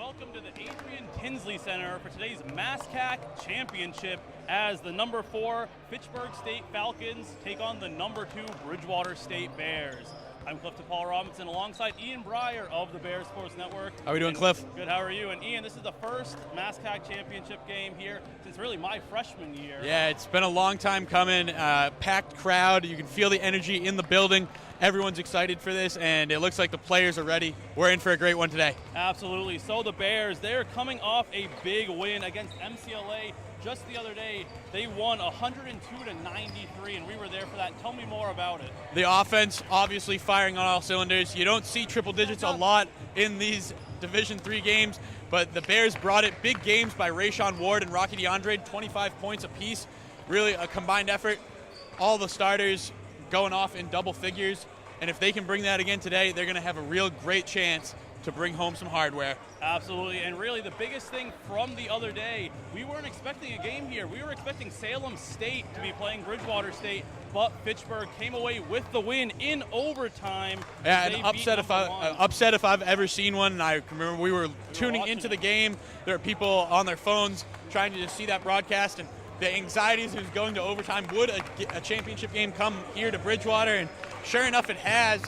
welcome to the Adrian Tinsley Center for today's MascCAC Championship as the number 4 Fitchburg State Falcons take on the number 2 Bridgewater State Bears. I'm Clifton Paul Robinson alongside Ian Breyer of the Bears Sports Network. How are we doing, Cliff? Good, how are you? And Ian, this is the first MascCAC Championship game here since really my freshman year. Yeah, it's been a long time coming. Packed crowd. You can feel the energy in the building. Everyone's excited for this, and it looks like the players are ready. We're in for a great one today. Absolutely. So the Bears, they're coming off a big win against MCLA just the other day. They won 102-93, and we were there for that. Tell me more about it. The offense obviously firing on all cylinders. You don't see triple digits a lot in these Division III games, but the Bears brought it. Big games by Rayshawn Ward and Rocky DeAndre, 25 points apiece. Really a combined effort. All the starters going off in double figures, and if they can bring that again today, they're going to have a real great chance to bring home some hardware. Absolutely, and really the biggest thing from the other day, we weren't expecting a game here. We were expecting Salem State to be playing Bridgewater State, but Fitchburg came away with the win in overtime. Yeah, an upset if I've ever seen one. And I remember we were tuning into the game. There were people on their phones trying to just see that broadcast, and the anxieties of going to overtime. Would a championship game come here to Bridgewater? And sure enough, it has.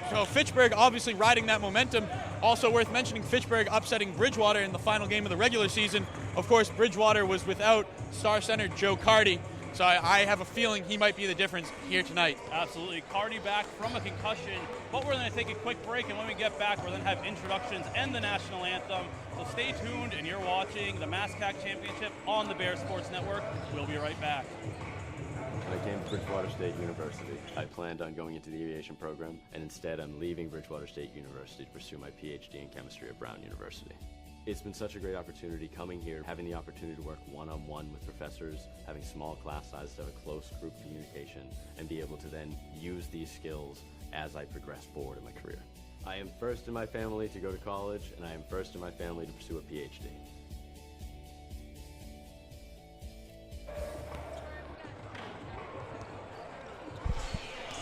So Fitchburg obviously riding that momentum. Also worth mentioning, Fitchburg upsetting Bridgewater in the final game of the regular season. Of course, Bridgewater was without star center Joe Carty, so I have a feeling he might be the difference here tonight. Absolutely. Carty back from a concussion, but we're going to take a quick break, and when we get back, we're going to have introductions and the national anthem. So stay tuned, and you're watching the MascCAC Championship on the Bears Sports Network. We'll be right back. I came to Bridgewater State University. I planned on going into the aviation program, and instead I'm leaving Bridgewater State University to pursue my PhD in chemistry at Brown University. It's been such a great opportunity coming here, having the opportunity to work one-on-one with professors, having small class sizes, to have a close group communication, and be able to then use these skills as I progress forward in my career. I am first in my family to go to college, and I am first in my family to pursue a PhD.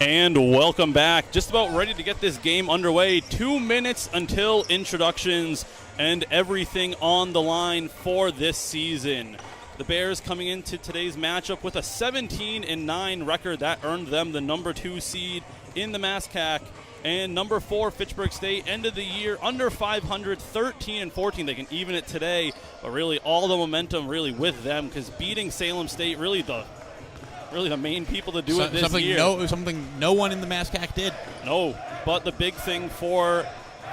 And welcome back. Just about ready to get this game underway. 2 minutes until introductions and everything on the line for this season. The Bears coming into today's matchup with a 17-9 record that earned them the number 2 seed in the MascCAC. And number 4, Fitchburg State, end of the year under 500, 13-14. They can even it today, but really all the momentum really with them, because beating Salem State, really the main people to do it this year. Something no one in the MascCAC did. No, but the big thing for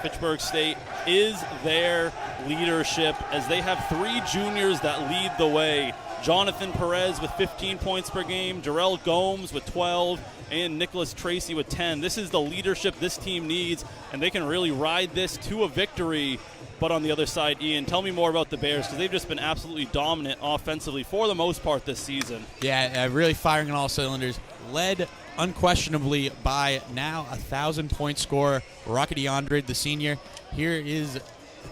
Fitchburg State is their leadership, as they have 3 juniors that lead the way. Jonathan Perez with 15 points per game, Jarrell Gomes with 12, and Nicholas Tracy with 10. This is the leadership this team needs, and they can really ride this to a victory. But on the other side, Ian, tell me more about the Bears, because they've just been absolutely dominant offensively for the most part this season. Yeah, really firing on all cylinders. Led unquestionably by now 1,000-point scorer, Rocky DeAndre, the senior. Here is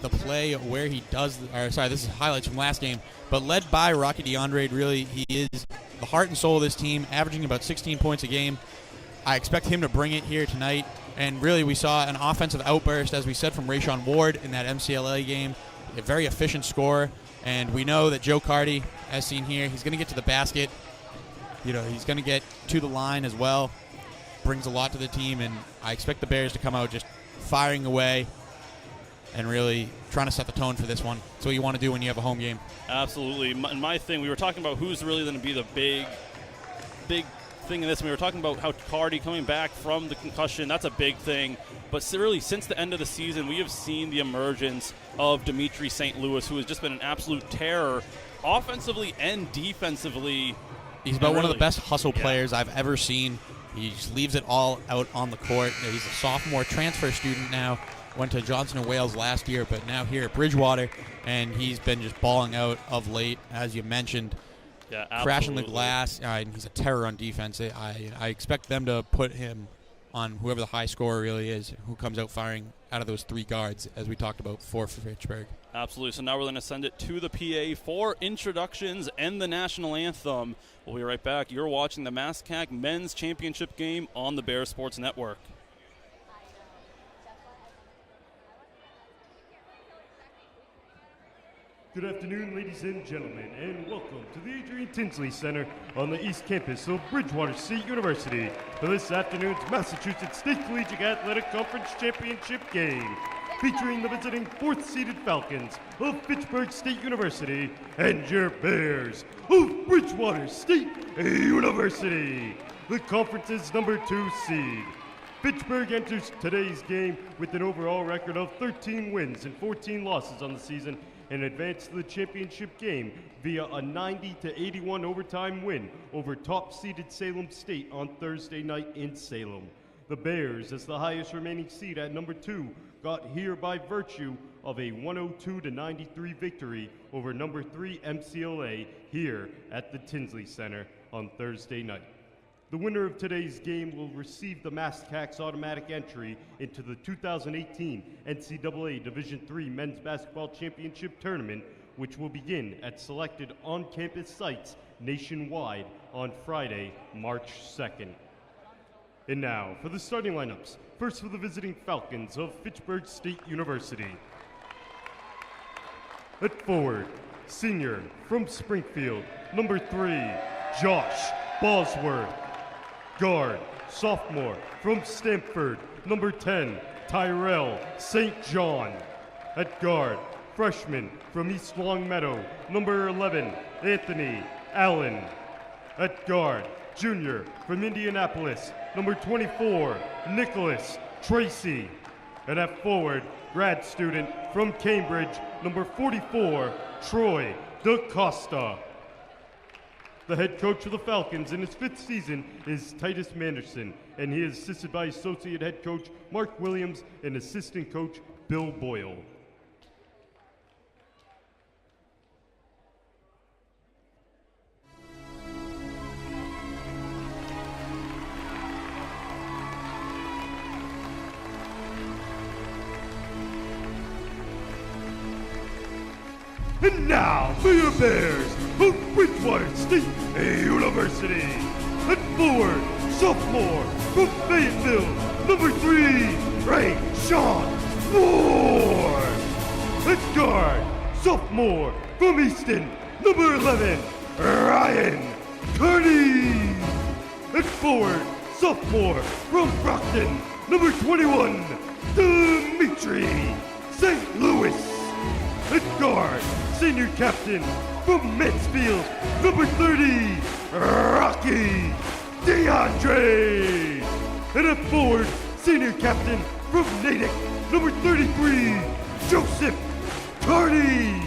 the play where he does, this is highlights from last game, but led by Rocky DeAndre. Really, he is the heart and soul of this team, averaging about 16 points a game. I expect him to bring it here tonight. And really, we saw an offensive outburst, as we said, from Rayshawn Ward in that MCLA game. A very efficient scorer. And we know that Joe Carty, as seen here, he's going to get to the basket. You know, he's going to get to the line as well. Brings a lot to the team. And I expect the Bears to come out just firing away and really trying to set the tone for this one. That's what you want to do when you have a home game. Absolutely. My thing, we were talking about who's really going to be the big thing in this. We were talking about how Carty coming back from the concussion, that's a big thing. But really, since the end of the season, we have seen the emergence of Dimitri St. Louis, who has just been an absolute terror offensively and defensively. He's about one of the best hustle players I've ever seen. He just leaves it all out on the court. He's a sophomore transfer student now. Went to Johnson & Wales last year, but now here at Bridgewater, and he's been just balling out of late, as you mentioned. Yeah, crashing the glass. He's a terror on defense. I expect them to put him on whoever the high scorer really is, who comes out firing out of those 3 guards, as we talked about for Fitchburg. Absolutely. So now we're going to send it to the PA for introductions and the national anthem. We'll be right back. You're watching the MascCAC Men's Championship game on the Bears Sports Network. Good afternoon, ladies and gentlemen, and welcome to the Adrian Tinsley Center on the East Campus of Bridgewater State University for this afternoon's Massachusetts State Collegiate Athletic Conference Championship game, featuring the visiting fourth-seeded Falcons of Fitchburg State University and your Bears of Bridgewater State University, the conference's number 2 seed. Fitchburg enters today's game with an overall record of 13 wins and 14 losses on the season and advanced to the championship game via a 90-81 overtime win over top-seeded Salem State on Thursday night in Salem. The Bears, as the highest remaining seed at number 2, got here by virtue of a 102-93 victory over number 3 MCLA here at the Tinsley Center on Thursday night. The winner of today's game will receive the MascacChamp automatic entry into the 2018 NCAA Division III Men's Basketball Championship Tournament, which will begin at selected on-campus sites nationwide on Friday, March 2nd. And now for the starting lineups. First for the visiting Falcons of Fitchburg State University. At forward, senior from Springfield, number 3, Josh Bosworth. Guard, sophomore from Stamford, number 10, Tyrell St. John. At guard, freshman from East Longmeadow, number 11, Anthony Allen. At guard, junior from Indianapolis, number 24, Nicholas Tracy. And at forward, grad student from Cambridge, number 44, Troy DaCosta. The head coach of the Falcons in his 5th season is Titus Manderson, and he is assisted by associate head coach Mark Williams and assistant coach Bill Boyle. And now for your Bears of Bridgewater State University. At forward, sophomore from Fayetteville, number 3, Ray Sean Ward. At guard, sophomore from Easton, number 11, Ryan Kearney. At forward, sophomore from Brockton, number 21, Dimitri St. Louis. At guard, senior captain from Mansfield, number 30, Rocky DeAndre. And at forward, senior captain from Natick, number 33, Joseph Carney.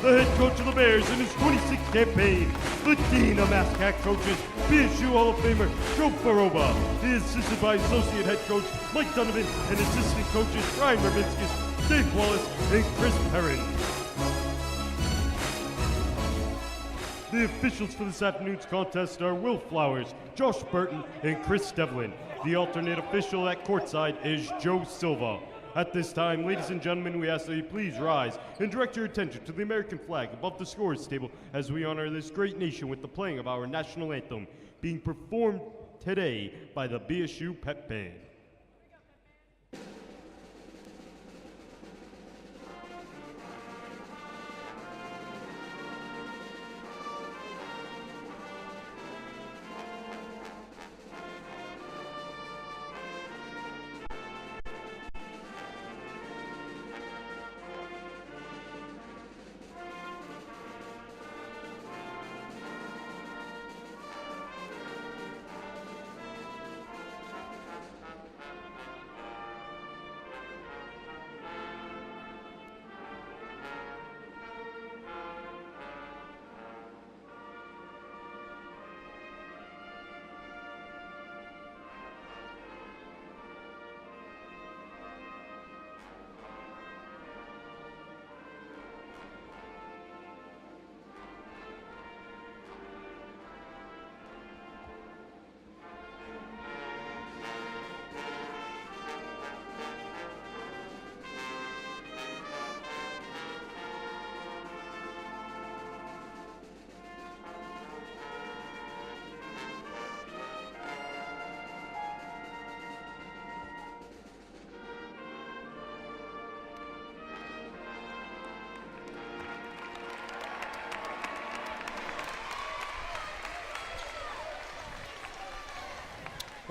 The head coach of the Bears in his 26th campaign, the dean of MascacChamp coaches, BSU Hall of Famer Joe Baroba. He is assisted by associate head coach Mike Donovan and assistant coaches Ryan Rubinskis, Dave Wallace, and Chris Perrin. The officials for this afternoon's contest are Will Flowers, Josh Burton, and Chris Devlin. The alternate official at courtside is Joe Silva. At this time, ladies and gentlemen, we ask that you please rise and direct your attention to the American flag above the scores table as we honor this great nation with the playing of our national anthem, being performed today by the BSU Pep Band.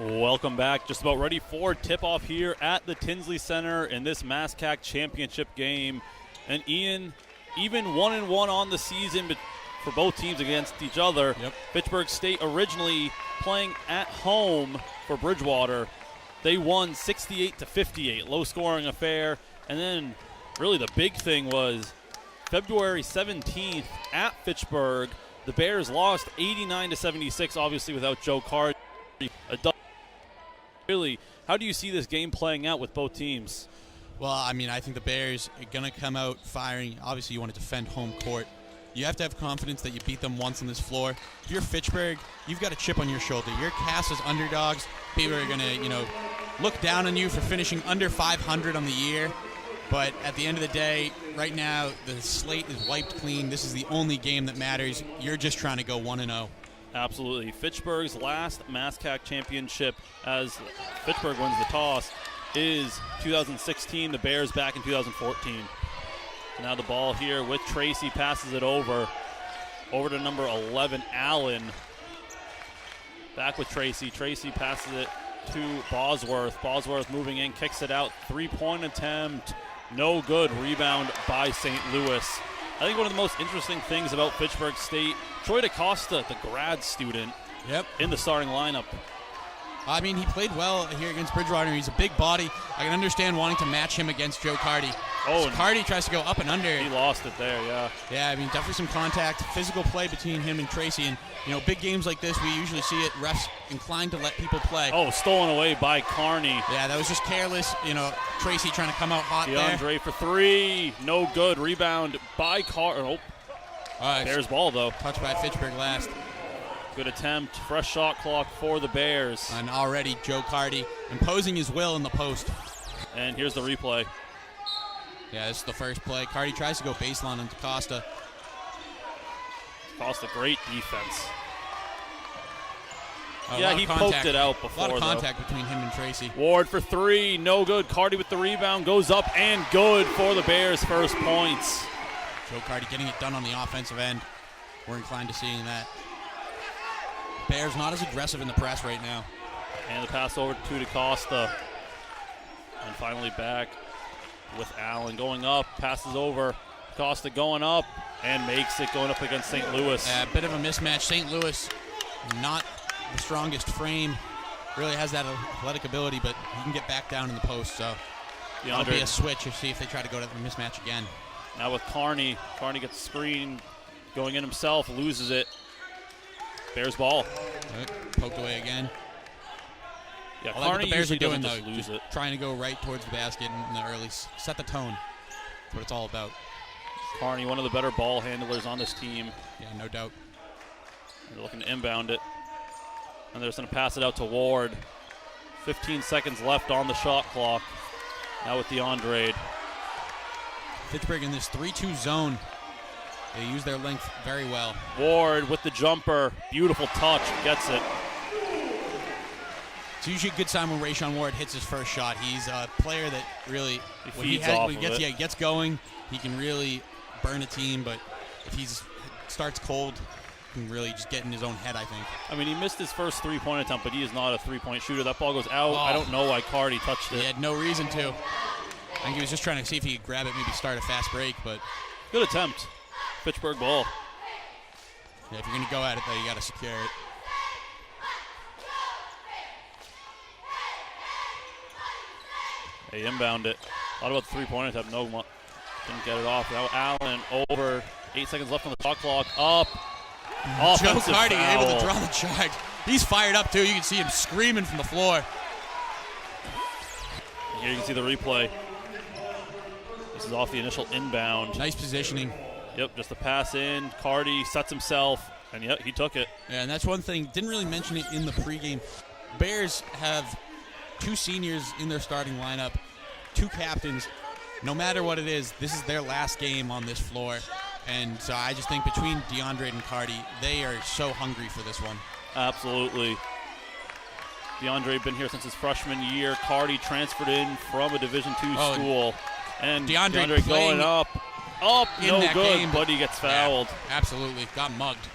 Welcome back. Just about ready for tip-off here at the Tinsley Center in this MascCAC championship game. And Ian, even 1-1 on the season for both teams against each other. Yep. Fitchburg State originally playing at home for Bridgewater. They won 68-58, low-scoring affair. And then really the big thing was February 17th at Fitchburg. The Bears lost 89-76, obviously without Joe Cardi. Really, how do you see this game playing out with both teams? Well, I mean, I think the Bears are going to come out firing. Obviously, you want to defend home court. You have to have confidence that you beat them once on this floor. If you're Fitchburg, you've got a chip on your shoulder. You're cast as underdogs. People are going to, look down on you for finishing under 500 on the year. But at the end of the day, right now, the slate is wiped clean. This is the only game that matters. You're just trying to go 1-0. Absolutely. Fitchburg's last MascCAC championship, as Fitchburg wins the toss, is 2016. The Bears back in 2014. Now the ball here with Tracy, passes it over to number 11, Allen. Back with Tracy. Tracy passes it to Bosworth. Bosworth moving in, kicks it out. 3-point attempt. No good. Rebound by St. Louis. I think one of the most interesting things about Fitchburg State, Troy DaCosta, the grad student, in the starting lineup. I mean, he played well here against Bridgewater. He's a big body. I can understand wanting to match him against Joe Cardi. Oh, so Cardi tries to go up and under. He lost it there, yeah. Yeah, I mean, definitely some contact, physical play between him and Tracy. And, big games like this, we usually see it, refs inclined to let people play. Oh, stolen away by Carney. Yeah, that was just careless. Tracy trying to come out hot DeAndre for three. No good. Rebound by Bears ball, though. Touched by Fitchburg last. Good attempt. Fresh shot clock for the Bears. And already Joe Cardi imposing his will in the post. And here's the replay. Yeah, this is the first play. Cardi tries to go baseline on DaCosta. DaCosta, great defense. Yeah, he poked it out before, A lot of contact between him and Tracy. Ward for three, no good. Cardi with the rebound, goes up and good for the Bears' first points. Joe Cardi getting it done on the offensive end. We're inclined to seeing that. Bears not as aggressive in the press right now. And the pass over to DaCosta. And finally back with Allen going up, passes over. DaCosta going up and makes it, going up against St. Louis. A bit of a mismatch. St. Louis, not the strongest frame, really has that athletic ability, but he can get back down in the post, so that'll be a switch or see if they try to go to the mismatch again. Now with Carney. Carney gets the screen, going in himself, loses it. Bears ball. Poked away again. Yeah, I like what the Bears are doing, though. Lose it. Trying to go right towards the basket in the early, set the tone. That's what it's all about. Carney, one of the better ball handlers on this team. Yeah, no doubt. They're looking to inbound it. And they're just going to pass it out to Ward. 15 seconds left on the shot clock. Now with DeAndre. Fitchburg in this 3-2 zone. They use their length very well. Ward with the jumper. Beautiful touch. Gets it. It's usually a good sign when Rayshawn Ward hits his first shot. He's a player that really, when he gets going, he can really burn a team. But if he starts cold, he can really just get in his own head, I think. I mean, he missed his first three-point attempt, but he is not a three-point shooter. That ball goes out. I don't know why Cardi touched it. He had no reason to. I think he was just trying to see if he could grab it, maybe start a fast break. But good attempt. Fitchburg ball. Yeah, if you're going to go at it, though, you got to secure it. They inbound it. A lot about the three-point attempt. No, didn't get it off. Now Allen over. 8 seconds left on the shot clock. Up. Offensive Joe Cardi foul. able to draw the charge. He's fired up, too. You can see him screaming from the floor. Here you can see the replay. This is off the initial inbound. Nice positioning. Yep, just a pass in. Cardi sets himself, and yep, he took it. Yeah, and that's one thing. Didn't really mention it in the pregame. Bears have 2 seniors in their starting lineup, 2 captains. No matter what it is, this is their last game on this floor. And so I just think between DeAndre and Cardi, they are so hungry for this one. Absolutely. DeAndre been here since his freshman year. Cardi transferred in from a Division II school. And DeAndre going up. No good, but he gets fouled. Yeah, absolutely. Got mugged.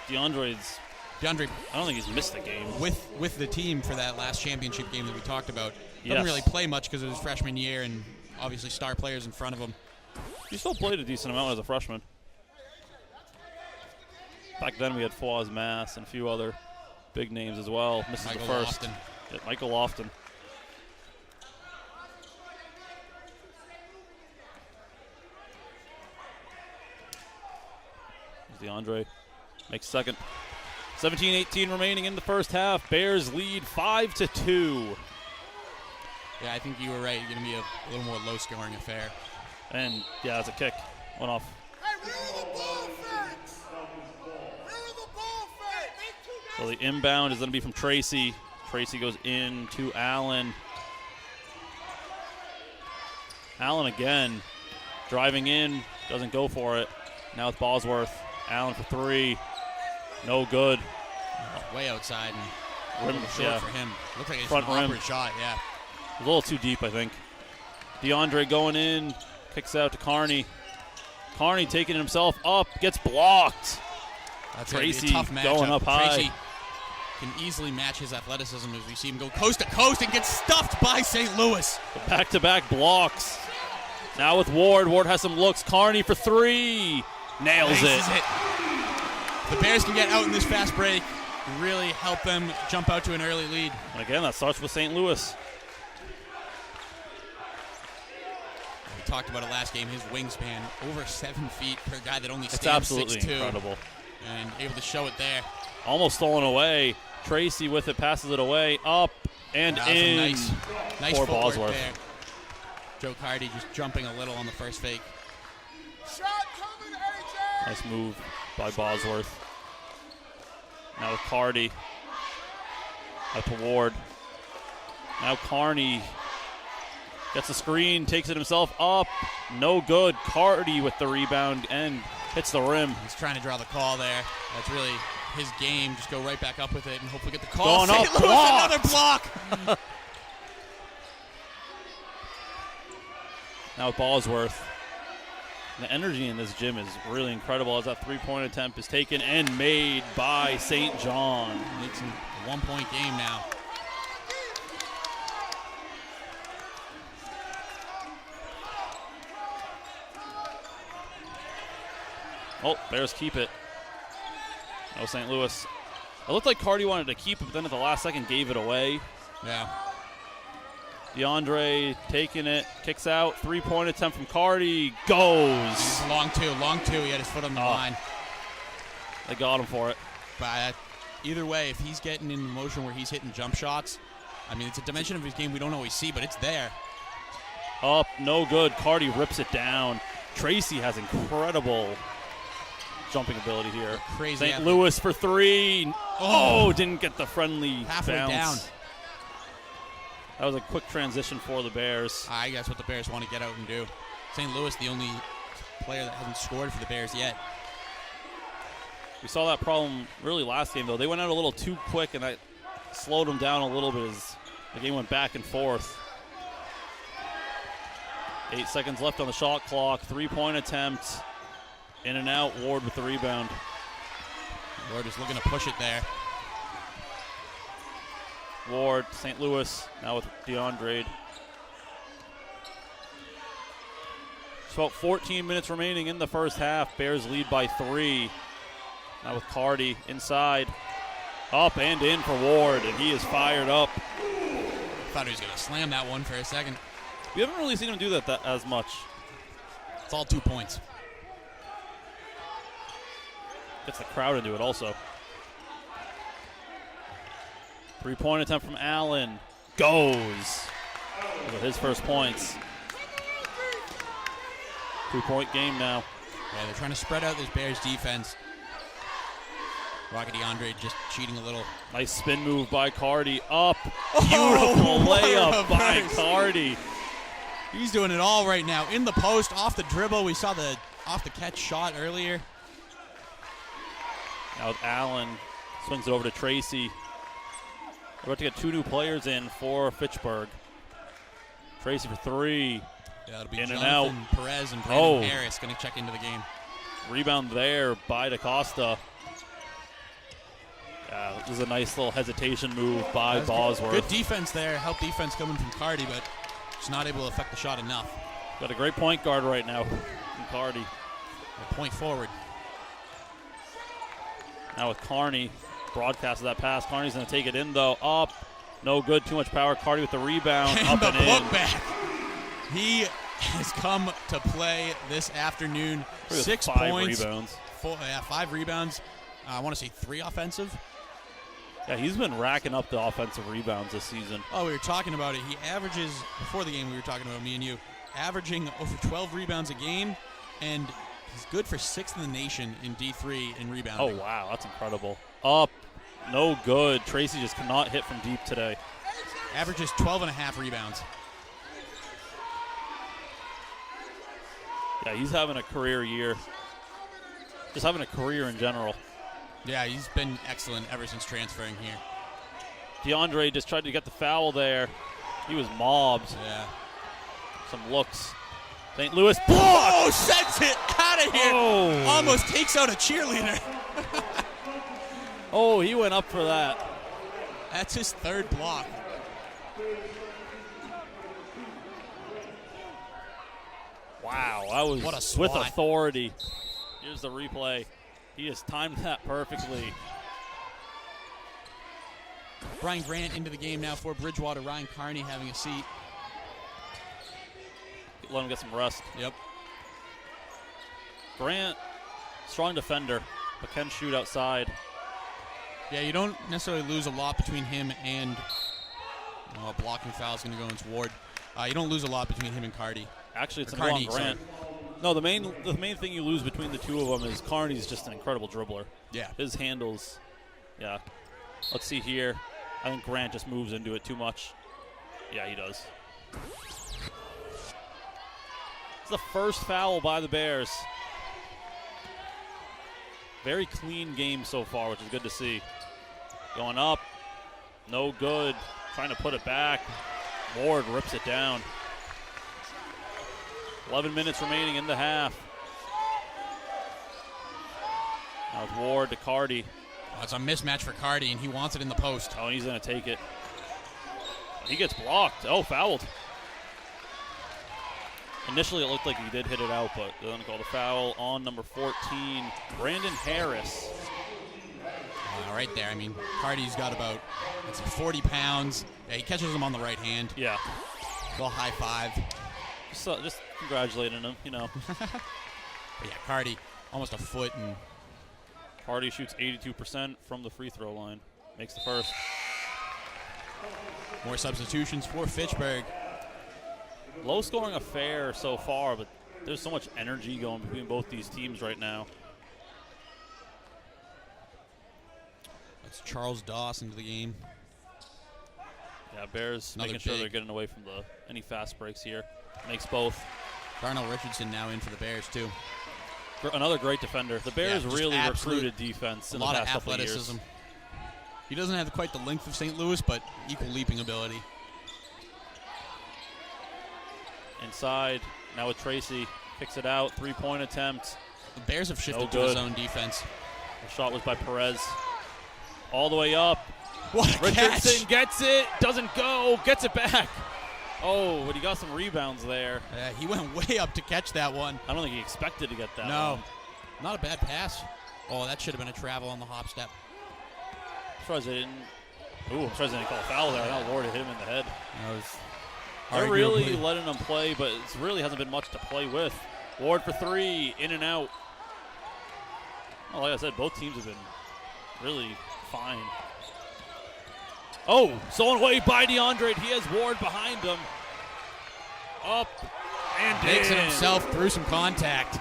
DeAndre's DeAndre, I don't think he's missed a game. with the team for that last championship game that we talked about. Doesn't Yes. really play much because of his freshman year and obviously star players in front of him. He still played a decent amount as a freshman. Back then we had Fawaz Mass and a few other big names as well. Misses Michael the first. Lofton. Yeah, Michael Lofton. DeAndre makes second. 17-18 remaining in the first half. Bears lead 5-2. Yeah, I think you were right. It's going to be a little more low-scoring affair. And, yeah, it's a kick. Went off. So the inbound is going to be from Tracy. Tracy goes in to Allen. Allen again. Driving in. Doesn't go for it. Now it's Bosworth. Allen for three. No good. Way outside and a little short yeah. for him. Looks like it's Front an rim. awkward shot, yeah. A little too deep, I think. DeAndre going in. Kicks out to Carney. Carney taking himself up. Gets blocked. That's Tracy a tough matchup. going up high. Tracy can easily match his athleticism as we see him go coast to coast and get stuffed by St. Louis. Back-to-back blocks. Now with Ward. Ward has some looks. Carney for three. Nails Aces it. The Bears can get out in this fast break, really help them jump out to an early lead. And again, that starts with St. Louis. We talked about it last game, his wingspan, over 7 feet per guy that only It's stands absolutely 6'2", incredible. and able to show it there. Almost stolen away. Tracy with it, passes it away, up and That was in. a nice for footwork Bosworth. there. Joe Cardi just jumping a little on the first fake. Nice move by Bosworth. Now with Cardi. Up to Ward. Now Carney gets the screen, takes it himself up. No good. Cardi with the rebound and hits the rim. He's trying to draw the call there. That's really his game. Just go right back up with it and hopefully get the call. Going up, St. Louis, blocked. another block. Now with Bosworth. The energy in this gym is really incredible as that three-point attempt is taken and made by St. John. It's a one-point game now. Oh, Bears keep it. No St. Louis. It looked like Cardi wanted to keep it, but then at the last second gave it away. Yeah. DeAndre taking it, kicks out, three-point attempt from Cardi, goes. It's a long two. He had his foot on the line. They got him for it. But either way, if he's getting in a motion where he's hitting jump shots, I mean, it's a dimension of his game we don't always see, but it's there. Up, no good. Cardi rips it down. Tracy has incredible jumping ability here. Crazy St. athlete. Louis for three. Oh, didn't get the friendly Halfway bounce. down. That was a quick transition for the Bears. I guess what the Bears want to get out and do. St. Louis, the only player that hasn't scored for the Bears yet. We saw that problem really last game, though. They went out a little too quick, and that slowed them down a little bit as the game went back and forth. 8 seconds left on the shot clock. Three-point attempt. In and out. Ward with the rebound. Ward is looking to push it there. Ward, St. Louis, now with DeAndre. It's about 14 minutes remaining in the first half. Bears lead by 3. Now with Cardi inside. Up and in for Ward, and he is fired up. Thought he was going to slam that one for a second. We haven't really seen him do that as much. It's all 2 points. Gets the crowd into it also. Three-point attempt from Allen. Goes. With his first points. 2-point game now. Yeah, they're trying to spread out this Bears defense. Rocket DeAndre just cheating a little. Nice spin move by Cardi. Up. Oh, Beautiful what a layup by reverse. Cardi. He's doing it all right now. In the post, off the dribble. We saw the off-the-catch shot earlier. Now with Allen. Swings it over to Tracy. We're about to get 2 new players in for Fitchburg. Tracy for 3. Yeah, it'll be In and Jonathan out. Perez and Brandon Oh. Harris going to check into the game. Rebound there by DaCosta. This is a nice little hesitation move by Bosworth. Good defense there. Help defense coming from Cardi, but just not able to affect the shot enough. Got a great point guard right now from Cardi. A point forward. Now with Carney, broadcast of that pass. Carney's going to take it in, though. Up. No good. Too much power. Cardi with the rebound. And up the and in. putback. He has come to play this afternoon. 6 points. 5 rebounds. I want to say 3 offensive. Yeah, he's been racking up the offensive rebounds this season. Oh, we were talking about it. He averages, before the game we were talking about, me and you, averaging over 12 rebounds a game, and he's good for 6th in the nation in D3 in rebounding. Oh, wow, that's incredible. Up, no good. Tracy just cannot hit from deep today. Averages 12.5 rebounds. Yeah, he's having a career year. Just having a career in general. Yeah, he's been excellent ever since transferring here. DeAndre just tried to get the foul there. He was mobbed. Yeah. Some looks. St. Louis block! Oh, sends it out of here. Oh. Almost takes out a cheerleader. Oh, he went up for that. That's his 3rd block. Wow, that was what a swat. with authority. Here's the replay. He has timed that perfectly. Brian Grant into the game now for Bridgewater. Ryan Carney having a seat. Let him get some rest. Yep. Grant, strong defender, but can shoot outside. Yeah, you don't necessarily lose a lot between him and a blocking foul is going to go into Ward. You don't lose a lot between him and Cardi. Actually, it's Carney, on Grant. No, the main thing you lose between the two of them is Carney's just an incredible dribbler. Yeah. His handles, yeah. Let's see here. I think Grant just moves into it too much. Yeah, he does. It's the first foul by the Bears. Very clean game so far, which is good to see. Going up. No good. Trying to put it back. Ward rips it down. 11 minutes remaining in the half. Now it's Ward to Cardi. Oh, it's a mismatch for Cardi, and he wants it in the post. Oh, and he's going to take it. He gets blocked. Oh, fouled. Initially, it looked like he did hit it out, but they're going to call the foul on number 14, Brandon Harris. Right there. I mean, Cardi's got about 40 pounds. Yeah, he catches him on the right hand. Yeah. A little high five. Just congratulating him, you know. But yeah, Cardi, almost a foot. And Cardi shoots 82% from the free throw line. Makes the first. More substitutions for Fitchburg. Low-scoring affair so far, but there's so much energy going between both these teams right now. That's Charles Doss into the game. Yeah, Bears Another making sure big. they're getting away from any fast breaks here. Makes both. Darnell Richardson now in for the Bears, too. Another great defender. The Bears just really absolute- recruited defense in the A lot past of couple of athleticism. years. He doesn't have quite the length of St. Louis, but equal leaping ability. Inside, now with Tracy. Kicks it out, three-point attempt. The Bears have shifted No to the good. zone defense. The shot was by Perez. All the way up. What a Richardson catch! gets it, doesn't go, gets it back. Oh, but he got some rebounds there. He went way up to catch that one. I don't think he expected to get that No, one. not a bad pass. Oh, that should have been a travel on the hop step. I'm surprised they didn't. Ooh, I'm surprised they didn't call a foul there. I thought Ward hit him in the head. That was They're really arguably- letting them play, but it really hasn't been much to play with. Ward for three, in and out. Well, like I said, both teams have been really fine. Oh, stolen away by DeAndre. He has Ward behind him. Up and Makes it in. himself through some contact.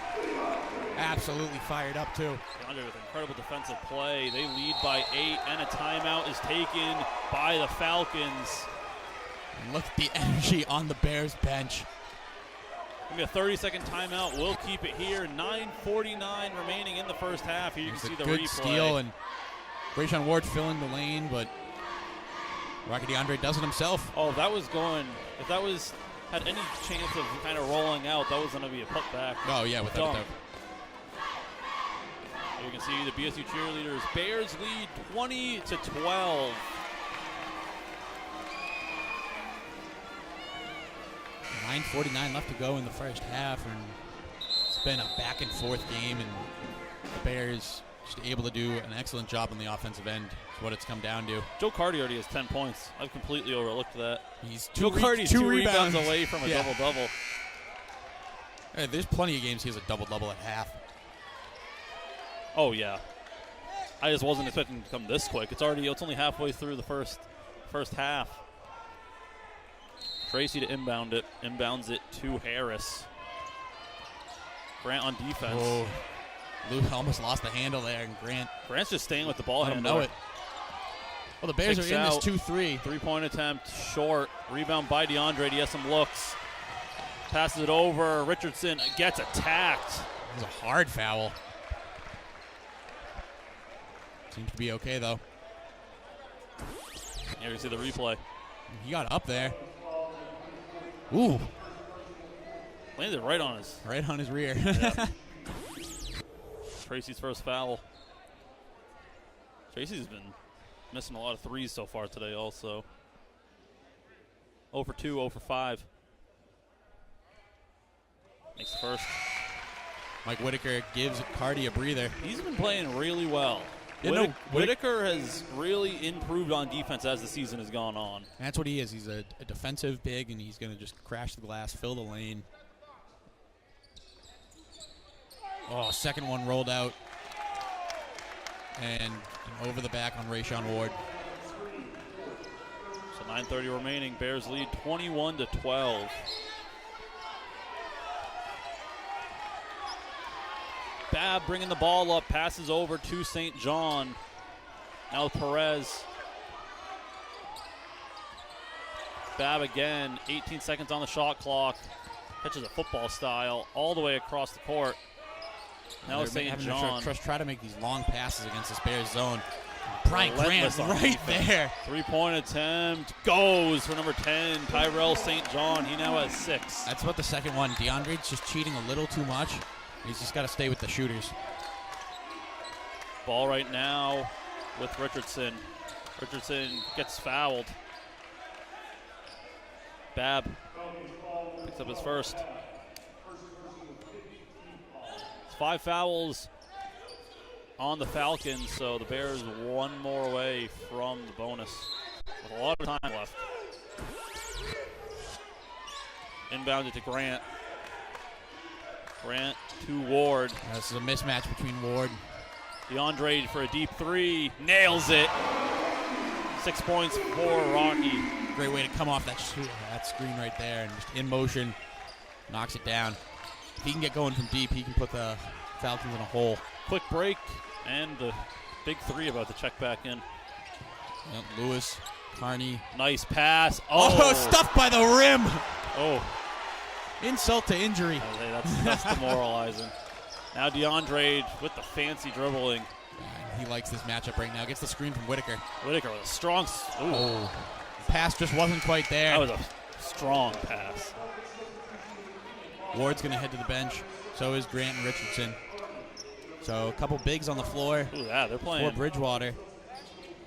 Absolutely fired up, too. DeAndre with incredible defensive play. They lead by 8, and a timeout is taken by the Falcons. And look at the energy on the Bears bench. Maybe a 30-second timeout. We'll keep it here. 9:49 remaining in the first half. Here you It's can a see the good replay. steal, and Brayshawn Ward filling the lane, but Rocky DeAndre does it himself. Oh, if that was had any chance of kind of rolling out, that was going to be a putback. Oh, yeah, without a Dunk. doubt. You can see the BSU cheerleaders. Bears lead 20-12. 9:49 left to go in the first half, and it's been a back and forth game, and the Bears just able to do an excellent job on the offensive end. Is what it's come down to. Joe Carty already has 10 points. I've completely overlooked that. He's Joe Carty's two rebounds away from a double-double. Hey, there's plenty of games he has a double-double at half. Oh, yeah. I just wasn't expecting it to come this quick. It's only halfway through the first half. Tracy to inbound it. Inbounds it to Harris. Grant on defense. Oh, Lou almost lost the handle there, and Grant's just staying with the ball. I don't know it. Well, the Bears are in this 2-3. Three-point attempt, short. Rebound by DeAndre. He has some looks. Passes it over. Richardson gets attacked. It was a hard foul. Seems to be okay, though. Here you see the replay. He got up there. Ooh. Landed right on his rear. Yeah. Tracy's first foul. Tracy's been missing a lot of threes so far today also. 0 for 2, 0 for 5. Makes the first. Mike Whitaker gives Carty a breather. He's been playing really well. Whitaker has really improved on defense as the season has gone on. That's what he is. He's a defensive big, and he's going to just crash the glass, fill the lane. Oh, second one rolled out. And over the back on Rayshawn Ward. So 9:30 remaining. Bears lead 21-12. Babb bringing the ball up, passes over to St. John. Now Perez. Babb again, 18 seconds on the shot clock. Pitches a football style all the way across the court. Now St. John. Try to make these long passes against this Bears zone. Bryant Grant right there. Three-point attempt goes for number 10, Tyrell St. John. He now has 6. That's what the second one. DeAndre's just cheating a little too much. He's just got to stay with the shooters. Ball right now with Richardson. Richardson gets fouled. Babb picks up his first. It's 5 fouls on the Falcons, so the Bears one more away from the bonus with a lot of time left. Inbounded to Grant. Grant to Ward. This is a mismatch between Ward. DeAndre for a deep 3. Nails it. 6 points for Rocky. Great way to come off that screen right there, and just in motion, knocks it down. If he can get going from deep, he can put the Falcons in a hole. Quick break, and the big 3 about to check back in. Yep, Lewis, Carney. Nice pass. Oh, stuffed by the rim. Oh. Insult to injury. That's demoralizing. Now DeAndre with the fancy dribbling. He likes this matchup right now. Gets the screen from Whitaker. Whitaker with a strong. Pass just wasn't quite there. That was a strong pass. Ward's going to head to the bench. So is Grant and Richardson. So a couple bigs on the floor. Ooh, yeah, they're playing. For Bridgewater.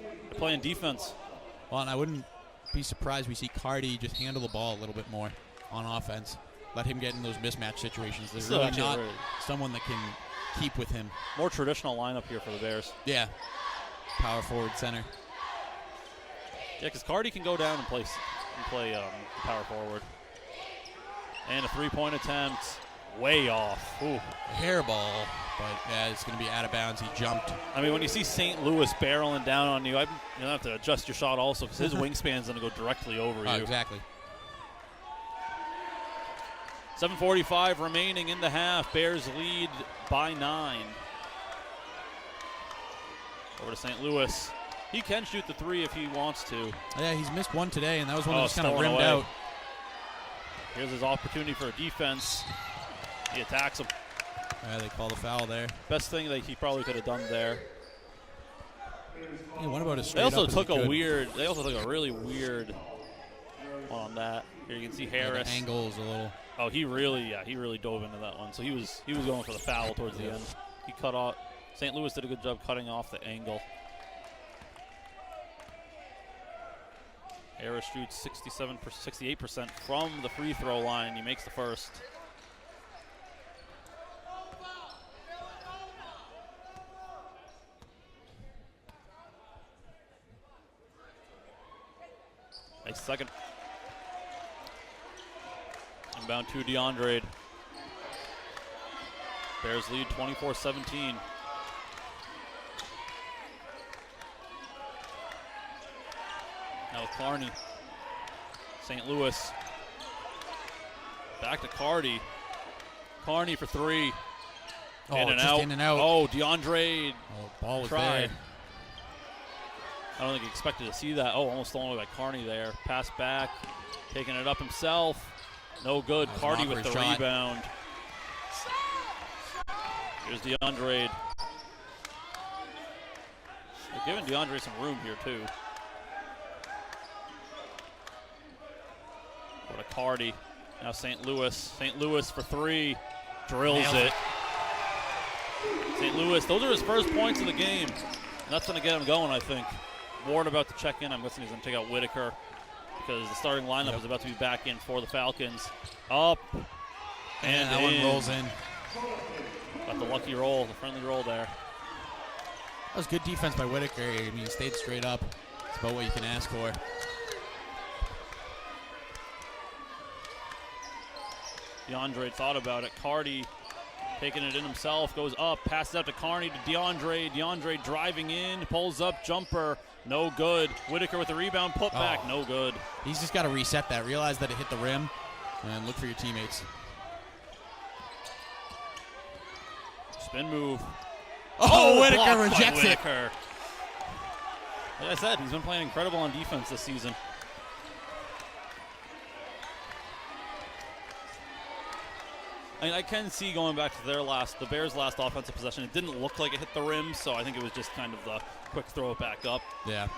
They're playing defense. Well, and I wouldn't be surprised we see Carty just handle the ball a little bit more on offense. Let him get in those mismatch situations. There's really not someone that can keep with him. More traditional lineup here for the Bears. Yeah. Power forward, center. Yeah, because Carty can go down and play power forward. And a 3-point attempt. Way off. Ooh. Hairball. But yeah, it's going to be out of bounds. He jumped. I mean, when you see St. Louis barreling down on you, you have to adjust your shot also because his wingspan's going to go directly over you. Exactly. 7:45 remaining in the half. Bears lead by 9. Over to St. Louis. He can shoot the 3 if he wants to. Yeah, he's missed one today, and that was one that just kind of rimmed away. out. Here's his opportunity for a defense. He attacks him. Yeah, they call the foul there. Best thing that he probably could have done there. Yeah, what about a straight They also up took a really weird one on that. Here you can see Harris. The angle is a little. Oh, he really dove into that one. So he was going for the foul towards the end. He cut St. Louis did a good job cutting off the angle. Harris shoots 68% from the free throw line. He makes the first. Makes the second. Inbound to DeAndre. Bears lead 24-17. Now with Carney. St. Louis. Back to Cardi. Carney for three. Oh, in and just out. in and out. Oh, DeAndre. Oh, ball was tried. there. I don't think he expected to see that. Oh, almost stolen away by Carney there. Pass back. Taking it up himself. No good. Cardi with the shot. rebound. Here's DeAndre. They're giving DeAndre some room here, too. What a Cardi. Now St. Louis. St. Louis for three. Drills it. St. Louis, those are his first points of the game. And that's going to get him going, I think. Ward about to check in. I'm guessing he's going to take out Whitaker because the starting lineup is about to be back in for the Falcons. Up. And that one rolls in. Got the lucky roll, the friendly roll there. That was good defense by Whitaker. I mean, he stayed straight up. It's about what you can ask for. DeAndre thought about it. Cardi taking it in himself, goes up, passes out to Carney to DeAndre. DeAndre driving in, pulls up, jumper, no good. Whitaker with the rebound, put back, no good. He's just got to reset that, realize that it hit the rim, and look for your teammates. Spin move. Oh, Whitaker blocked by rejects it. Whitaker. Like I said, he's been playing incredible on defense this season. I mean, I can see going back to the Bears' last offensive possession. It didn't look like it hit the rim, so I think it was just kind of the quick throw it back up. Yeah.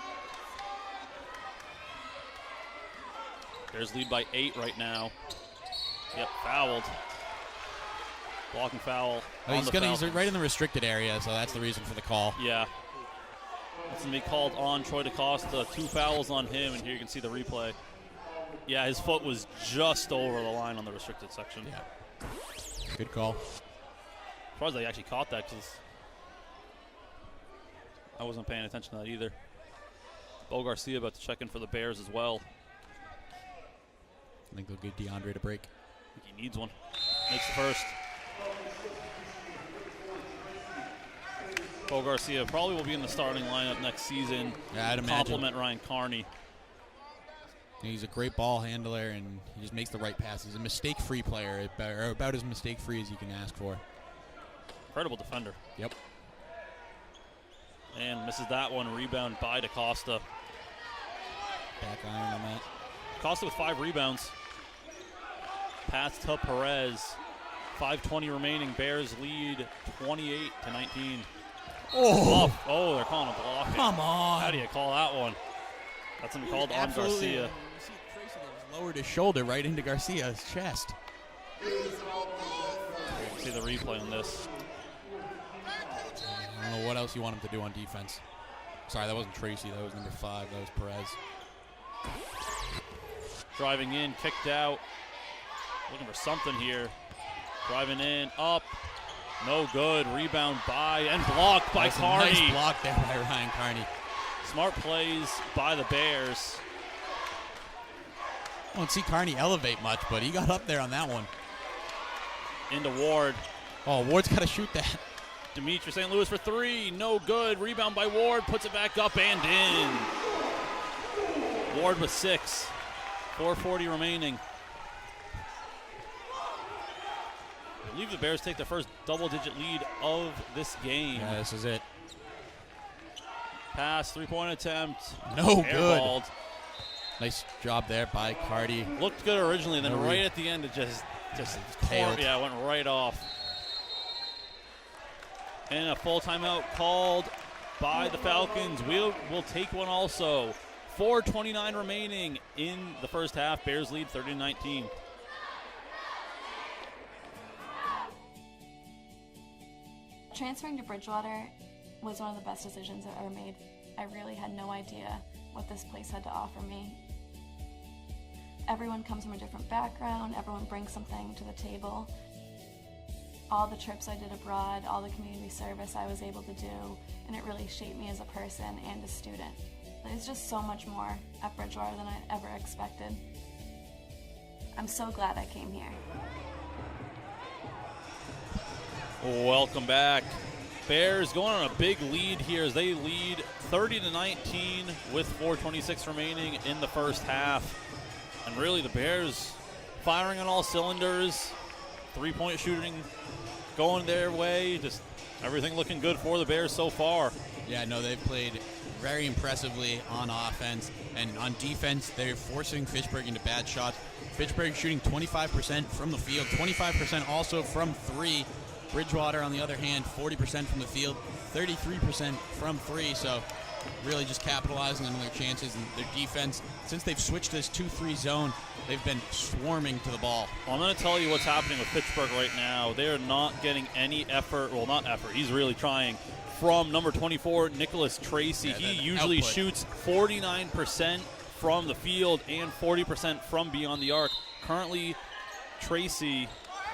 Bears lead by 8 right now. Yep, fouled. Blocking foul. He's right in the restricted area, so that's the reason for the call. Yeah. It's going to be called on Troy DeCosta. 2 fouls on him, and here you can see the replay. Yeah, his foot was just over the line on the restricted section. Yeah. Good call. Surprised they actually caught that because I wasn't paying attention to that either. Bo Garcia about to check in for the Bears as well. I think they'll give DeAndre a break. I think he needs one. Makes the first. Bo Garcia probably will be in the starting lineup next season. Yeah, I'd imagine. Compliment Ryan Carney. He's a great ball handler, and he just makes the right passes. A mistake-free player, or about as mistake-free as you can ask for. Incredible defender. Yep. And misses that one. Rebound by DeCosta. Back iron on that. Costa with 5 rebounds. Pass to Perez. 5:20 remaining. Bears lead 28-19. Oh, Oh, they're calling a block. come on. How do you call that one? That's going to be called on Garcia. You see Tracy there lowered his shoulder right into Garcia's chest. You can see the replay on this. I don't know what else you want him to do on defense. Sorry, that wasn't Tracy. That was number 5. That was Perez. Driving in, kicked out. Looking for something here. Driving in, up. No good. Rebound by and blocked by That's Carney. a nice block there by Ryan Carney. Smart plays by the Bears. I don't see Carney elevate much, but he got up there on that one. Into Ward. Oh, Ward's got to shoot that. Demetrius St. Louis for 3. No good. Rebound by Ward. Puts it back up and in. Ward with 6. 4:40 remaining. I believe the Bears take their first double-digit lead of this game. Yeah, this is it. Pass, 3-point attempt. No Airballed. good. Nice job there by Cardi. Looked good originally, then No right at the end it just tailed. Yeah, went right off. And a full timeout called by the Falcons. We'll take one also. 4:29 remaining in the first half. Bears lead 30-19. Transferring to Bridgewater was one of the best decisions I've ever made. I really had no idea what this place had to offer me. Everyone comes from a different background, everyone brings something to the table. All the trips I did abroad, all the community service I was able to do, and it really shaped me as a person and a student. There's just so much more at Bridgewater than I ever expected. I'm so glad I came here. Welcome back. Bears going on a big lead here as they lead 30-19 with 4:26 remaining in the first half. And really the Bears firing on all cylinders, three-point shooting going their way, just everything looking good for the Bears so far. Yeah, no, they've played very impressively on offense, and on defense, they're forcing Fitchburg into bad shots. Fitchburg shooting 25% from the field, 25% also from three. Bridgewater, on the other hand, 40% from the field, 33% from three, so really just capitalizing on their chances. And their defense, since they've switched this 2-3 zone, they've been swarming to the ball. Well, I'm going to tell you what's happening with Fitchburg right now. They are not getting any effort, well, not effort, he's really trying, from number 24, Nicholas Tracy. Yeah, he usually output. shoots 49% from the field and 40% from beyond the arc. Currently, Tracy,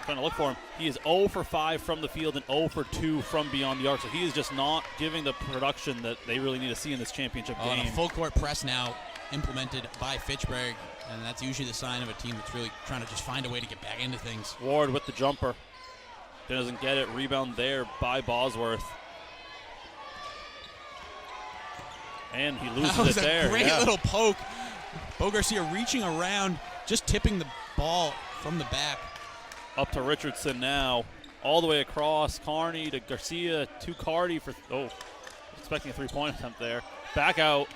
trying to look for him, he is 0 for 5 from the field and 0 for 2 from beyond the arc. So he is just not giving the production that they really need to see in this championship game. And a full court press now implemented by Fitchburg, and that's usually the sign of a team that's really trying to just find a way to get back into things. Ward with the jumper. Doesn't get it. Rebound there by Bosworth. And he loses That was it there. a great little poke. Bo Garcia reaching around, just tipping the ball from the back. Up to Richardson now. All the way across. Carney to Garcia to Cardi for, expecting a three-point attempt there. Back out.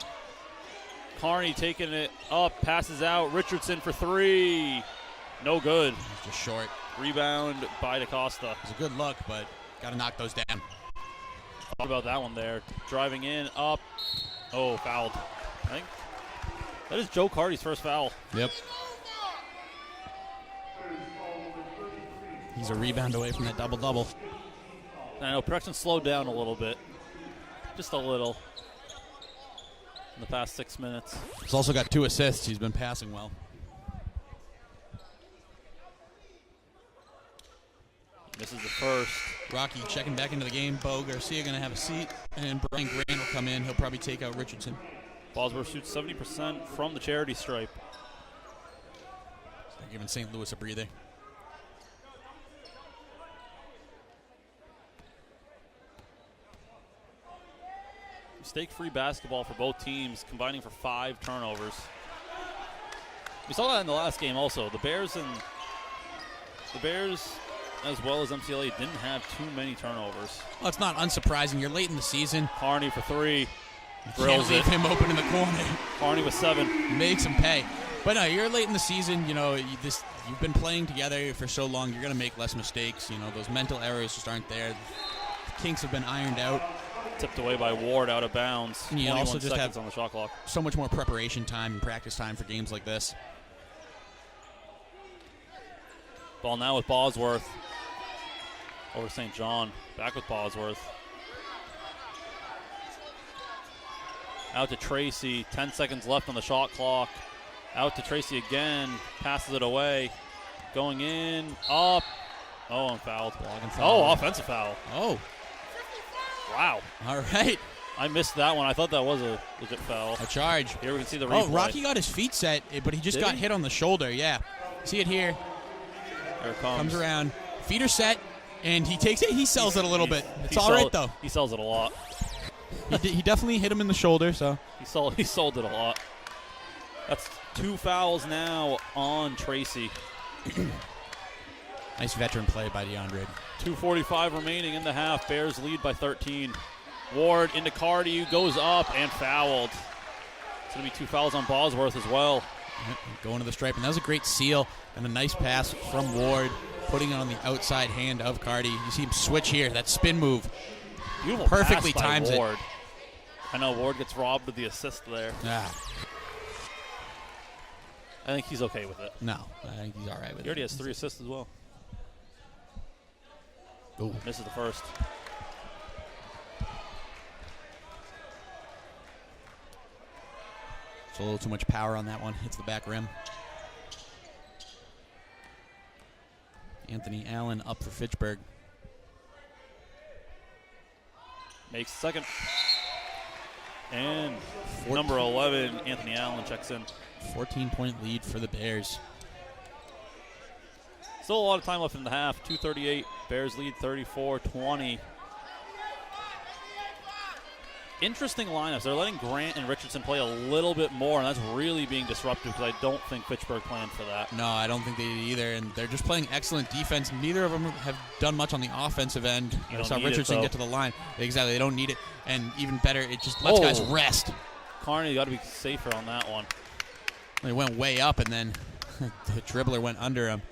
Carney taking it up, passes out. Richardson for three. No good. It's just short. Rebound by DaCosta. It was a good look, but got to knock those down. Thought about that one there. Driving in, up. Oh, fouled. I think that is Joe Cardi's first foul. Yep. He's a rebound away from that double-double. I know production slowed down a little bit. Just a little. In the past 6 minutes. He's also got 2 assists. He's been passing well. This is the first. Rocky checking back into the game. Bo Garcia going to have a seat, and Brian Grant will come in. He'll probably take out Richardson. Bosworth shoots 70% from the charity stripe. They're giving St. Louis a breather. Mistake-free basketball for both teams, combining for 5 turnovers. We saw that in the last game also. The Bears, as well as MCLA, didn't have too many turnovers. Well, it's not unsurprising. You're late in the season. Carney for 3. Can't Drills leave it. him open in the corner. Carney with 7. Makes him pay. But no, you're late in the season. You know, you've been playing together for so long. You're going to make less mistakes. You know, those mental errors just aren't there. The kinks have been ironed out. Tipped away by Ward out of bounds. And you 21 also just seconds have on the shot clock. So much more preparation time and practice time for games like this. Ball now with Bosworth. Over St. John. Back with Bosworth. Out to Tracy. 10 seconds left on the shot clock. Out to Tracy again. Passes it away. Going in. Up. Oh, I'm fouled. Oh, offensive foul. Oh. Wow. All right. I missed that one. I thought that was a legit foul. A charge. Here we can see the replay. Oh, Rocky got his feet set, but he just Did got he? hit on the shoulder. Yeah. See it here. There it comes. Comes around. Feet are set, and he takes it. He sells it a little bit. It's all right, though. He sells it a lot. He definitely hit him in the shoulder, so. He sold it a lot. That's 2 fouls now on Tracy. Nice veteran play by DeAndre. 2:45 remaining in the half. Bears lead by 13. Ward into Cardi, goes up and fouled. It's going to be 2 fouls on Bosworth as well. Yep, going to the stripe, and that was a great seal and a nice pass from Ward, putting it on the outside hand of Cardi. You see him switch here, that spin move. Beautiful Perfectly pass by times it. Ward. I know Ward gets robbed of the assist there. Ah, I think he's okay with it. no, I think he's all right with He already it. has 3 assists as well. Ooh. Misses the first. It's a little too much power on that one. Hits the back rim. Anthony Allen up for Fitchburg. Makes second. And number 11, Anthony Allen, checks in. 14-point lead for the Bears. Still a lot of time left in the half. 2:38. Bears lead 34-20. Interesting lineups. They're letting Grant and Richardson play a little bit more, and that's really being disruptive because I don't think Fitchburg planned for that. No, I don't think they did either, and they're just playing excellent defense. Neither of them have done much on the offensive end. I saw Richardson get to the line. Exactly, they don't need it. And even better, it just lets guys rest. Carney got to be safer on that one. He went way up, and then the dribbler went under him.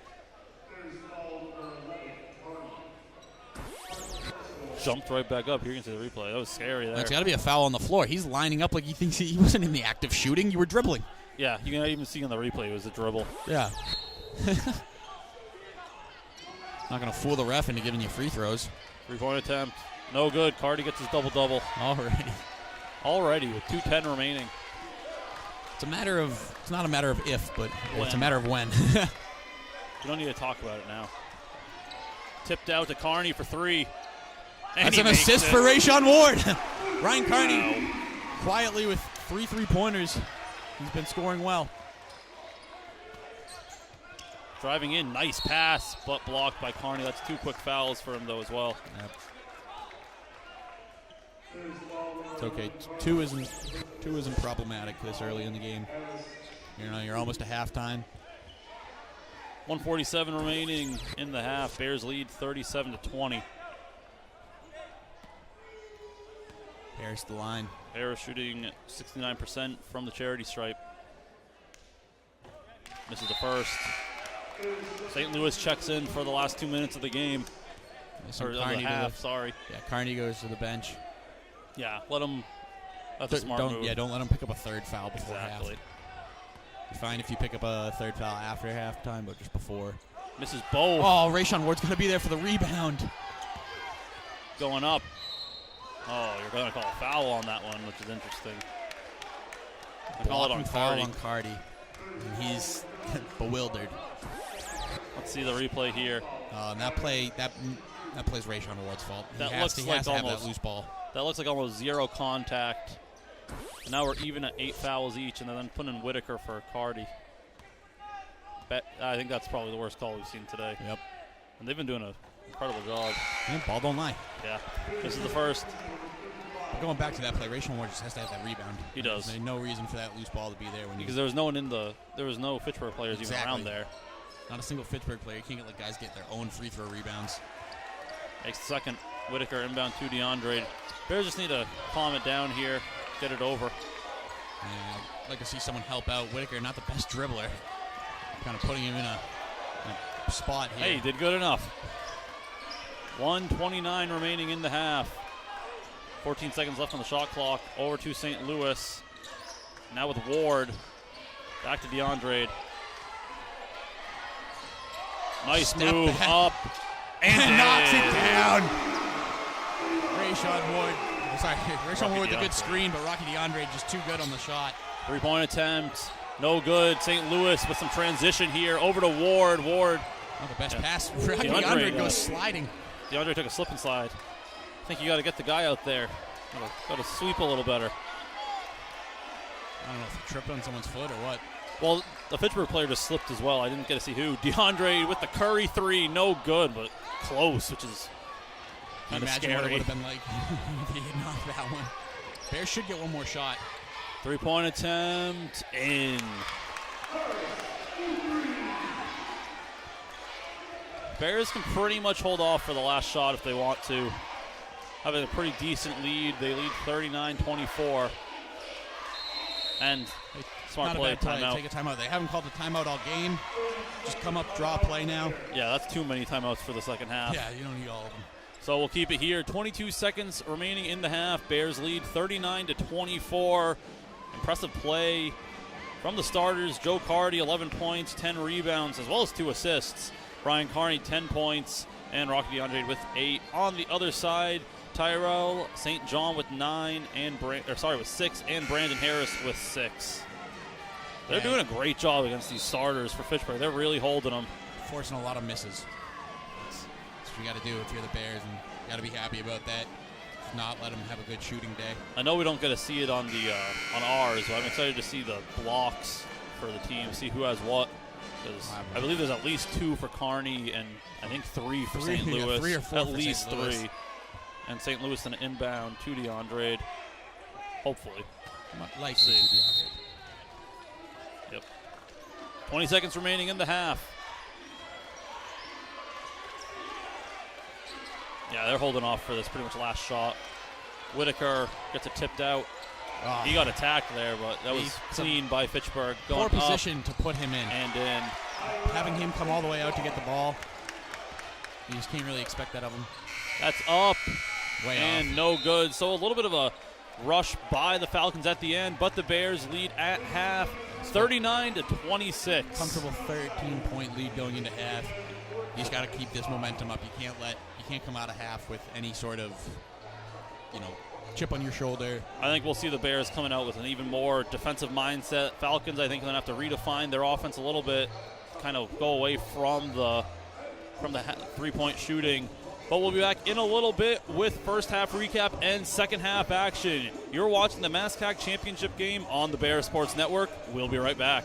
Jumped right back up. Here you can see the replay. That was scary there. There's got to be a foul on the floor. He's lining up like he thinks he wasn't in the act of shooting. You were dribbling. Yeah, you can even see in the replay it was a dribble. Yeah. Not going to fool the ref into giving you free throws. 3-point attempt. No good. Cardi gets his double-double. Already with 2:10 remaining. It's not a matter of if, but it's a matter of when. We don't need to talk about it now. Tipped out to Carney for 3. That's an assist for Rayshawn Ward. Ryan Carney quietly with 3 3-pointers. He's been scoring well. Driving in, nice pass, but blocked by Carney. That's 2 quick fouls for him, though, as well. Yep. It's okay. Two isn't problematic this early in the game. You're almost to halftime. 1:47 remaining in the half. Bears lead 37-20. Harris the line. Harris shooting 69% from the charity stripe. Misses the first. St. Louis checks in for the last 2 minutes of the game. Or of the half, sorry. Yeah, Carney goes to the bench. Yeah, let him. That's a smart move. Yeah, don't let him pick up a third foul before half. Exactly. You're fine if you pick up a third foul after halftime, but just before. Misses both. Oh, Rayshawn Ward's going to be there for the rebound. Going up. Oh, you're going to call a foul on that one, which is interesting. Call it on foul on Cardi. And he's bewildered. Let's see the replay here. And that play's Rayshawn Ward's fault. That he has to have that loose ball. That looks like almost zero contact. And now we're even at 8 fouls each, and then putting in Whitaker for Cardi. I think that's probably the worst call we've seen today. Yep. And they've been doing an incredible job. Yeah, ball don't lie. Yeah. This is the first. But going back to that play, Rayshawn Ward just has to have that rebound. He does. There's no reason for that loose ball to be there because there was no one there was no Fitchburg players even around there. Not a single Fitchburg player. You can't let guys get their own free throw rebounds. Makes the second. Whitaker inbound to DeAndre. Bears just need to calm it down here, get it over. Yeah, I'd like to see someone help out. Whitaker, not the best dribbler. Kind of putting him in a spot here. Hey, did good enough. 1:29 remaining in the half. 14 seconds left on the shot clock. Over to St. Louis. Now with Ward. Back to DeAndre. Nice Step move back. up. And knocks it down. Rayshawn Ward. Rayshawn Ward with a good screen, but Rocky DeAndre just too good on the shot. 3-point attempt. No good. St. Louis with some transition here. Over to Ward. Ward. Not the best pass. Rocky DeAndre goes sliding. DeAndre took a slip and slide. I think you got to get the guy out there. Got to sweep a little better. I don't know if he tripped on someone's foot or what. Well, the Fitchburg player just slipped as well. I didn't get to see who. DeAndre with the Curry 3. No good, but close, which is kind of scary. What it would have been like if he had knocked that one. Bears should get one more shot. 3-point attempt in. Bears can pretty much hold off for the last shot if they want to. Having a pretty decent lead. They lead 39-24. And smart play, timeout. Take a timeout. They haven't called a timeout all game. Just come up, draw a play now. Yeah, that's too many timeouts for the second half. Yeah, you don't need all of them. So we'll keep it here. 22 seconds remaining in the half. Bears lead 39-24. Impressive play from the starters. Joe Cardi, 11 points, 10 rebounds, as well as 2 assists. Ryan Carney, 10 points, and Rocky DeAndre with 8. On the other side, Tyrell St. John with 6, and Brandon Harris with 6. They're doing a great job against these starters for Fitchburg. They're really holding them. Forcing a lot of misses. That's what you got to do if you're the Bears, and you got to be happy about that. If not, let them have a good shooting day. I know we don't get to see it on the on ours, but I'm excited to see the blocks for the team, see who has what. Because I believe there's at least 2 for Kearney and I think 3 for St. Louis. 3 or 4 at for least St. Louis. 3. And St. Louis an inbound to DeAndre. Hopefully. Likely See. to DeAndre. Yep. 20 seconds remaining in the half. Yeah, they're holding off for this pretty much last shot. Whitaker gets it tipped out. He got attacked there, but that was clean by Fitchburg. Going poor position to put him in. And in. Having him come all the way out to get the ball, you just can't really expect that of him. That's up. Way and off. No good. So a little bit of a rush by the Falcons at the end, but the Bears lead at half, 39-26. Comfortable 13-point lead going into half. You just got to keep this momentum up. You can't come out of half with any sort of, chip on your shoulder. I think we'll see the Bears coming out with an even more defensive mindset. Falcons, I think, are going to have to redefine their offense a little bit, kind of go away from the three-point shooting. But we'll be back in a little bit with first half recap and second half action. You're watching the MascacChamp Championship game on the Bears Sports Network. We'll be right back.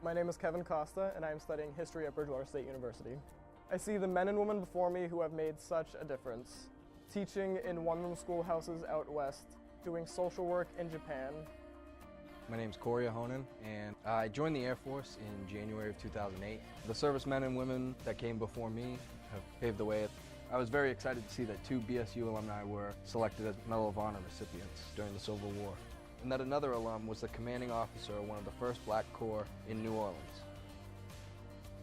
My name is Kevin Costa, and I am studying history at Bridgewater State University. I see the men and women before me who have made such a difference. Teaching in one-room schoolhouses out west, doing social work in Japan. My name's Corey Ahonen, and I joined the Air Force in January of 2008. The servicemen and women that came before me have paved the way. I was very excited to see that 2 BSU alumni were selected as Medal of Honor recipients during the Civil War, and that another alum was the commanding officer of one of the first Black Corps in New Orleans.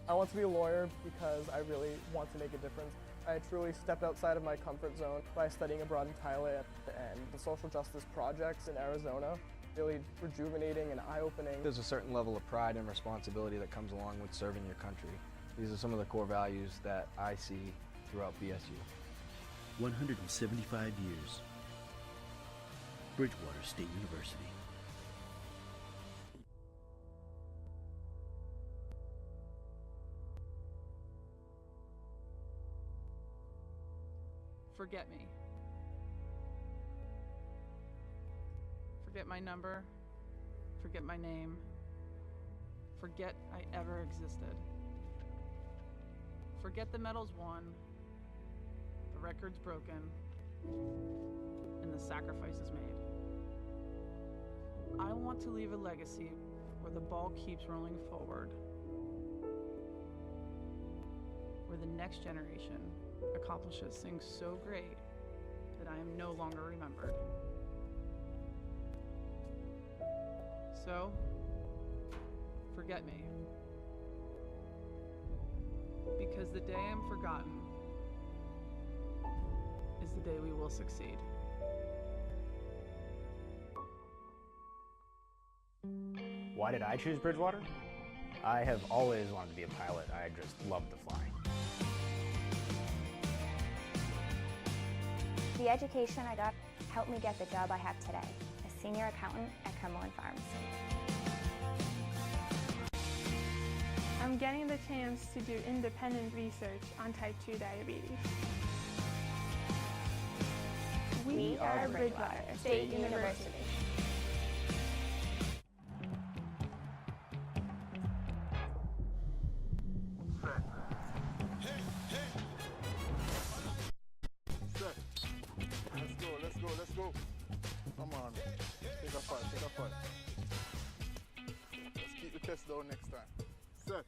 I want to be a lawyer because I really want to make a difference. I truly stepped outside of my comfort zone by studying abroad in Thailand, and the social justice projects in Arizona really rejuvenating and eye-opening. There's a certain level of pride and responsibility that comes along with serving your country. These are some of the core values that I see throughout BSU. 175 years. Bridgewater State University. Forget me. Forget my number. Forget my name. Forget I ever existed. Forget the medals won, the records broken, and the sacrifices made. I want to leave a legacy where the ball keeps rolling forward, where the next generation accomplishes things so great that I am no longer remembered. So, forget me. because the day I'm forgotten is the day we will succeed. Why did I choose Bridgewater? I have always wanted to be a pilot. I just love the flying. The education I got helped me get the job I have today, a senior accountant at Cumberland Farms. I'm getting the chance to do independent research on type 2 diabetes. We are Bridgewater State University. Let's go. Come on. Take a fight. Let's keep the test down next time. Set.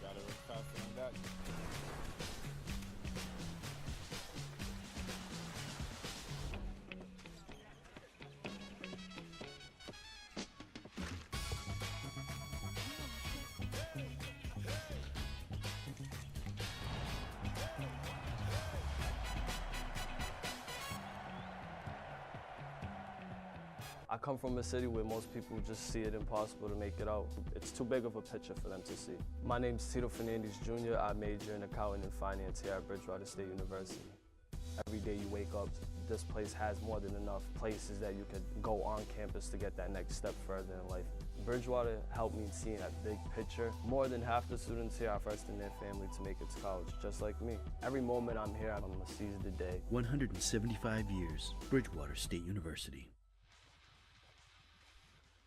Gotta work faster than that. I come from a city where most people just see it impossible to make it out. It's too big of a picture for them to see. My name's Tito Fernandez Jr. I major in accounting and finance here at Bridgewater State University. Every day you wake up, this place has more than enough places that you could go on campus to get that next step further in life. Bridgewater helped me see that big picture. More than half the students here are first in their family to make it to college, just like me. Every moment I'm here, I'm gonna seize the day. 175 years, Bridgewater State University.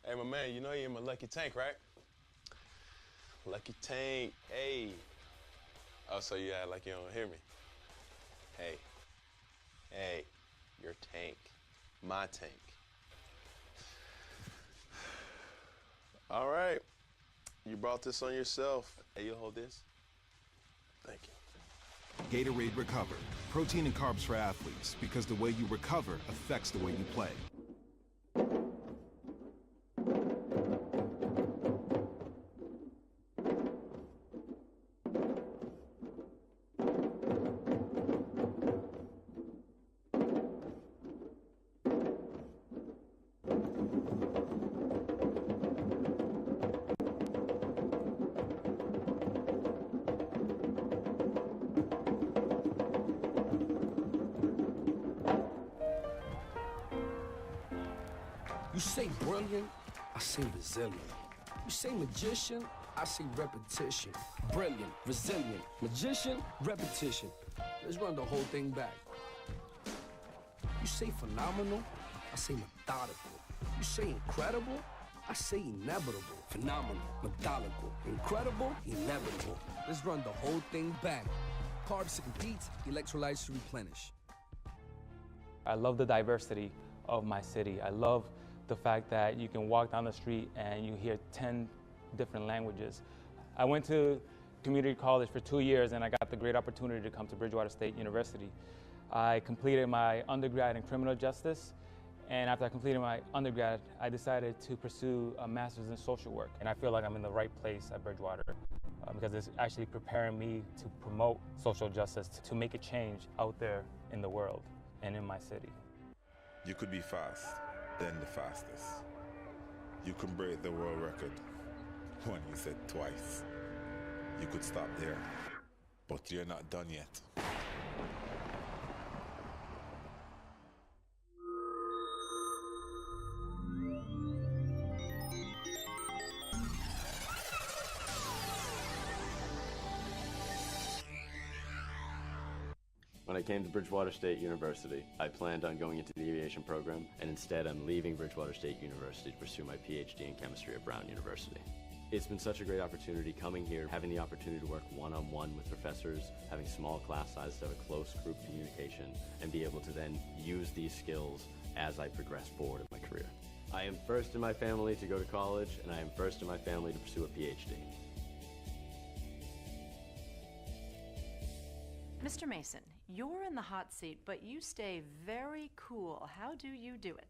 Hey, my man, you know you're in my Lucky Tank, right? Lucky Tank, hey. Oh, so you act like you don't hear me. Hey, your tank, my tank. All right, you brought this on yourself. Hey, you hold this. Thank you. Gatorade Recover. Protein and carbs for athletes, because the way you recover affects the way you play. You say brilliant, I say resilient. You say magician, I say repetition. Brilliant, resilient, magician, repetition. Let's run the whole thing back. You say phenomenal, I say methodical. You say incredible, I say inevitable. Phenomenal, methodical, incredible, inevitable. Let's run the whole thing back. Carbs to compete, electrolytes to replenish. I love the diversity of my city. I love the fact that you can walk down the street and you hear 10 different languages. I went to community college for 2 years and I got the great opportunity to come to Bridgewater State University. I completed my undergrad in criminal justice, and after I completed my undergrad, I decided to pursue a master's in social work. And I feel like I'm in the right place at Bridgewater because it's actually preparing me to promote social justice, to make a change out there in the world and in my city. You could be fast, then the fastest. You can break the world record. One, you said twice. You could stop there, but you're not done yet. When I came to Bridgewater State University, I planned on going into the aviation program, and instead I'm leaving Bridgewater State University to pursue my PhD in chemistry at Brown University. It's been such a great opportunity coming here, having the opportunity to work one-on-one with professors, having small class sizes to have a close group communication, and be able to then use these skills as I progress forward in my career. I am first in my family to go to college, and I am first in my family to pursue a PhD. Mr. Mason, you're in the hot seat, but you stay very cool. How do you do it?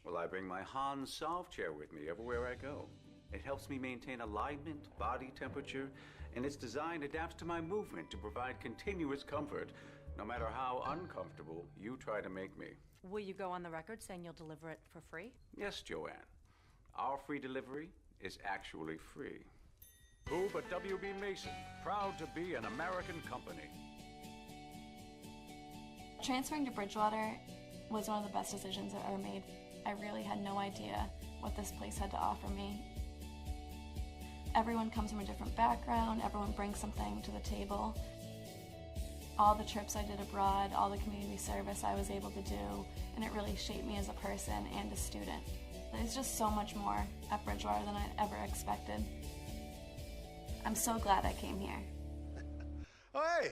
Well, I bring my Hans Solve chair with me everywhere I go. It helps me maintain alignment, body temperature, and its design adapts to my movement to provide continuous comfort, no matter how uncomfortable you try to make me. Will you go on the record saying you'll deliver it for free? Yes, Joanne. Our free delivery is actually free. Who but W.B. Mason, proud to be an American company. Transferring to Bridgewater was one of the best decisions I ever made. I really had no idea what this place had to offer me. Everyone comes from a different background, everyone brings something to the table. All the trips I did abroad, all the community service I was able to do, and it really shaped me as a person and a student. There's just so much more at Bridgewater than I'd ever expected. I'm so glad I came here. Oh, hey,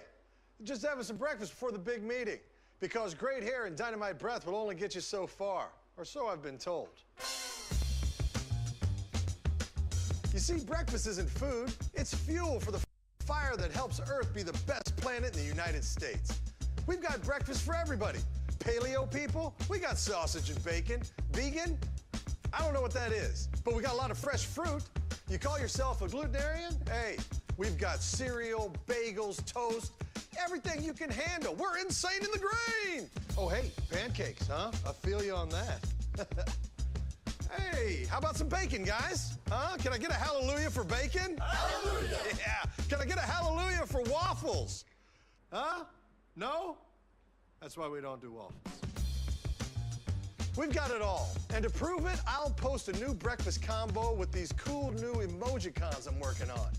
just having some breakfast before the big meeting, because great hair and dynamite breath will only get you so far, or so I've been told. You see, breakfast isn't food, it's fuel for the fire that helps Earth be the best planet in the United States. We've got breakfast for everybody. Paleo people, we got sausage and bacon. Vegan, I don't know what that is, but we got a lot of fresh fruit. You call yourself a glutenarian? Hey, we've got cereal, bagels, toast, everything you can handle. We're insane in the grain. Oh, hey, pancakes, huh? I feel you on that. Hey, how about some bacon, guys? Huh? Can I get a hallelujah for bacon? Hallelujah! Yeah. Can I get a hallelujah for waffles? Huh? No? That's why we don't do waffles. We've got it all. And to prove it, I'll post a new breakfast combo with these cool new emojicons I'm working on.